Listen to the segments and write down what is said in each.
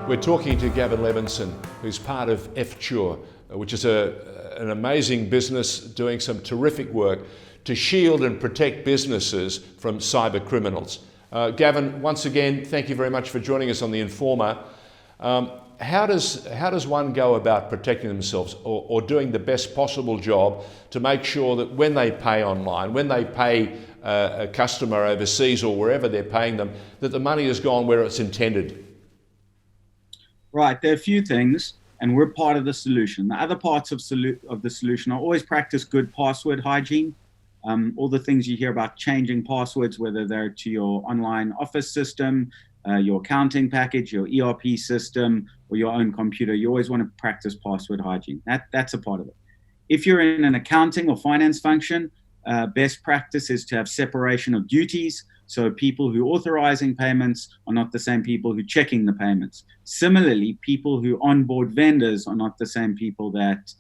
We're talking to Gavin Levinson, who's part of FTure, which is an amazing business doing some terrific work to shield and protect businesses from cyber criminals. Gavin, once again, thank you very much for joining us on The Informer. How does one go about protecting themselves or doing the best possible job to make sure that when they pay online, when they pay a customer overseas or wherever they're paying them, that the money has gone where it's intended? Right, there are a few things, and we're part of the solution. The other parts of the solution are always practice good password hygiene. All the things you hear about changing passwords, whether they're to your online office system, your accounting package, your ERP system, or your own computer, you always want to practice password hygiene. That's a part of it. If you're in an accounting or finance function, best practice is to have separation of duties. So people who are authorizing payments are not the same people who are checking the payments. Similarly, people who onboard vendors are not the same people that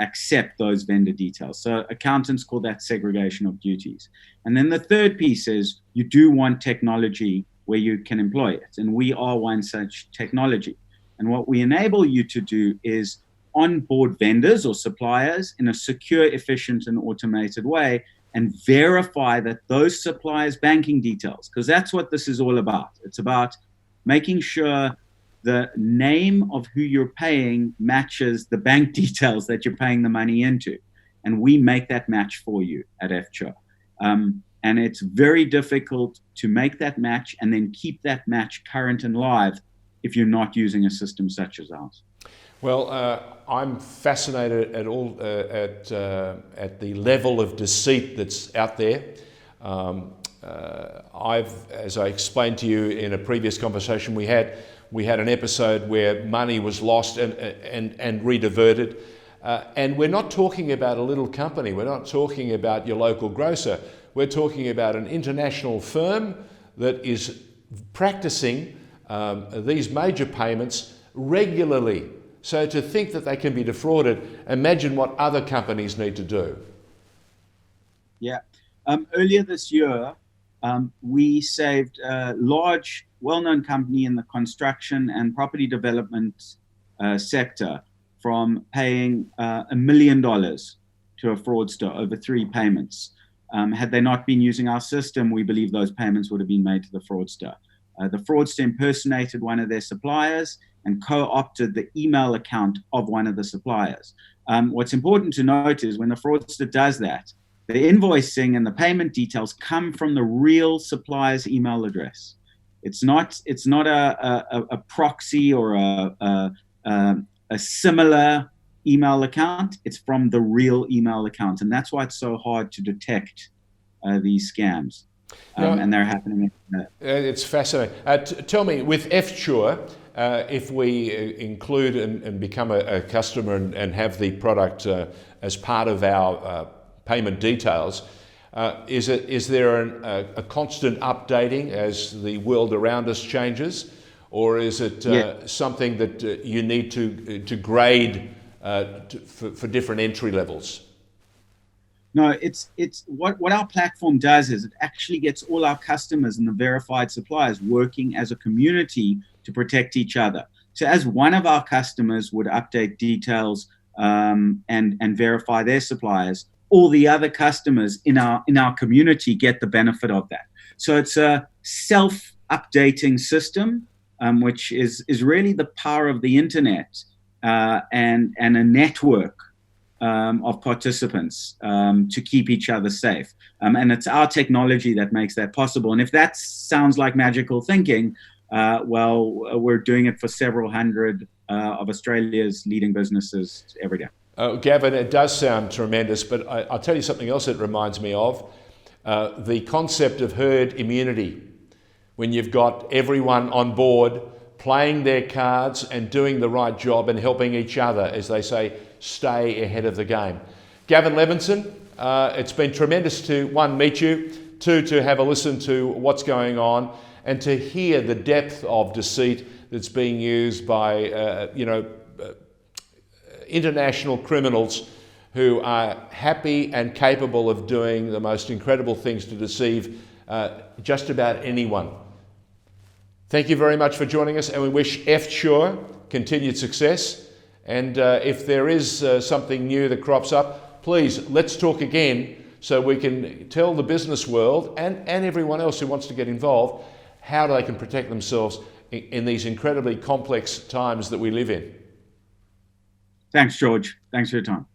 accept those vendor details. So accountants call that segregation of duties. And then the third piece is you do want technology where you can employ it. And we are one such technology. And what we enable you to do is onboard vendors or suppliers in a secure, efficient, and automated way, and verify that those suppliers' banking details, because that's what this is all about. It's about making sure the name of who you're paying matches the bank details that you're paying the money into. And we make that match for you at FTure. And it's very difficult to make that match and then keep that match current and live if you're not using a system such as ours. Well, I'm fascinated at the level of deceit that's out there. As I explained to you in a previous conversation we had an episode where money was lost and rediverted. And we're not talking about a little company. We're not talking about your local grocer. We're talking about an international firm that is practicing these major payments regularly. So to think that they can be defrauded, imagine what other companies need to do. Yeah. Earlier this year, we saved a large, well-known company in the construction and property development sector from paying $1 million to a fraudster over 3 payments. Had they not been using our system, we believe those payments would have been made to the fraudster. The fraudster impersonated one of their suppliers and co-opted the email account of one of the suppliers. What's important to note is when the fraudster does that, the invoicing and the payment details come from the real supplier's email address. It's not a proxy or a similar email account. It's from the real email account, and that's why it's so hard to detect these scams. And they're happening. It's fascinating. Tell me, with FTure, if we include and become a customer and have the product as part of our payment details, is there a constant updating as the world around us changes, or is it something that you need to grade for different entry levels? No, it's what our platform does is it actually gets all our customers and the verified suppliers working as a community to protect each other. So as one of our customers would update details and verify their suppliers, all the other customers in our community get the benefit of that. So it's a self-updating system, which is really the power of the internet and a network of participants to keep each other safe. And it's our technology that makes that possible. And if that sounds like magical thinking, we're doing it for several hundred of Australia's leading businesses every day. Gavin, it does sound tremendous, but I'll tell you something else it reminds me of. The concept of herd immunity. When you've got everyone on board playing their cards and doing the right job and helping each other, as they say, stay ahead of the game. Gavin Levinson, it's been tremendous to, 1, meet you, 2, to have a listen to what's going on and to hear the depth of deceit that's being used by, international criminals who are happy and capable of doing the most incredible things to deceive just about anyone. Thank you very much for joining us, and we wish F-Sure continued success. And if there is something new that crops up, please, let's talk again so we can tell the business world and everyone else who wants to get involved how they can protect themselves in these incredibly complex times that we live in. Thanks, George. Thanks for your time.